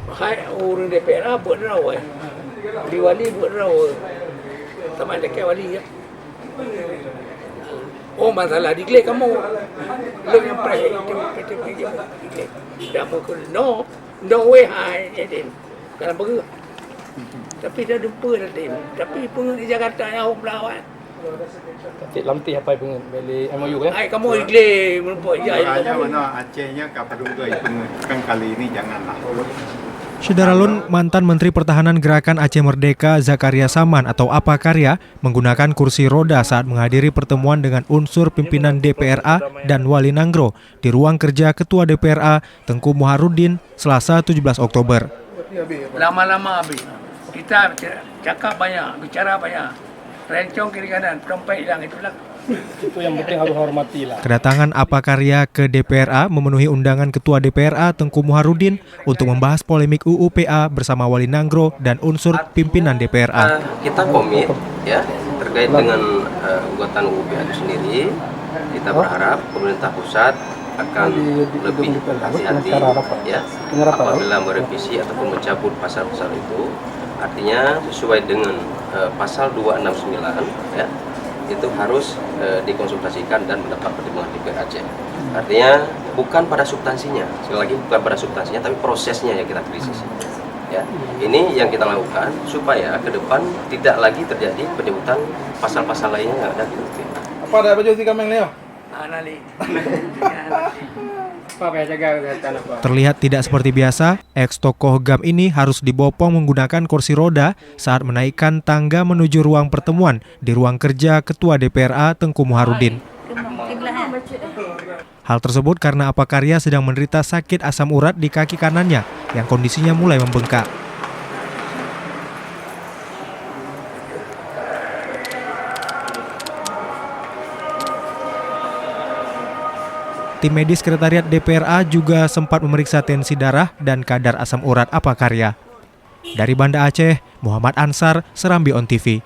Hai orang DPR buat raw di wali buat raw sama dekat wali ya. Oh masalah diklek kamu lu yang pray itu dah mukul no way hai jadi kalau begitu tapi dah lupa dah tim tapi pun di Jakarta yang melawan Cik Lamti apa pengen beli MOU kan? hai kamu diklek merupakan Doanya mana Acehnya Kapadung tu kan kali ini janganlah. Syederalun, mantan Menteri Pertahanan Gerakan Aceh Merdeka Zakaria Saman atau Apakarya menggunakan kursi roda saat menghadiri pertemuan dengan unsur pimpinan DPRA dan Wali Nanggro di ruang kerja Ketua DPRA Tengku Muharudin Selasa 17 Oktober. Lama-lama habis kita cakap banyak, bicara banyak, rencong kiri kanan, dompet hilang itulah. Itu yang penting harus hormati lah. Kedatangan Apakarya ke DPRA memenuhi undangan Ketua DPRA Tengku Muharudin untuk membahas polemik UU PA bersama Wali Nanggro dan unsur pimpinan DPRA. Kita komit ya terkait dengan gugatan UU PA itu sendiri. Kita berharap pemerintah pusat akan lebih hati-hati ya apabila merevisi ataupun mencabut pasal-pasal itu. Artinya sesuai dengan pasal 269 ya. Itu harus dikonsultasikan dan mendapat pertimbangan DPR Aceh. Artinya bukan pada substansinya, sekali lagi bukan pada substansinya, tapi prosesnya yang kita kritisi. Ya, ini yang kita lakukan supaya ke depan tidak lagi terjadi penyebutan pasal-pasal lainnya yang ada di UU. Apa ada baju tiga meng Leo? Nali. Terlihat tidak seperti biasa, ex-tokoh GAM ini harus dibopong menggunakan kursi roda saat menaikkan tangga menuju ruang pertemuan di ruang kerja Ketua DPRA Tengku Muharudin. Hal tersebut karena Apakarya sedang menderita sakit asam urat di kaki kanannya yang kondisinya mulai membengkak. Tim medis Sekretariat DPRA juga sempat memeriksa tensi darah dan kadar asam urat Apakarya. Dari Banda Aceh, Muhammad Ansar, Serambi On TV.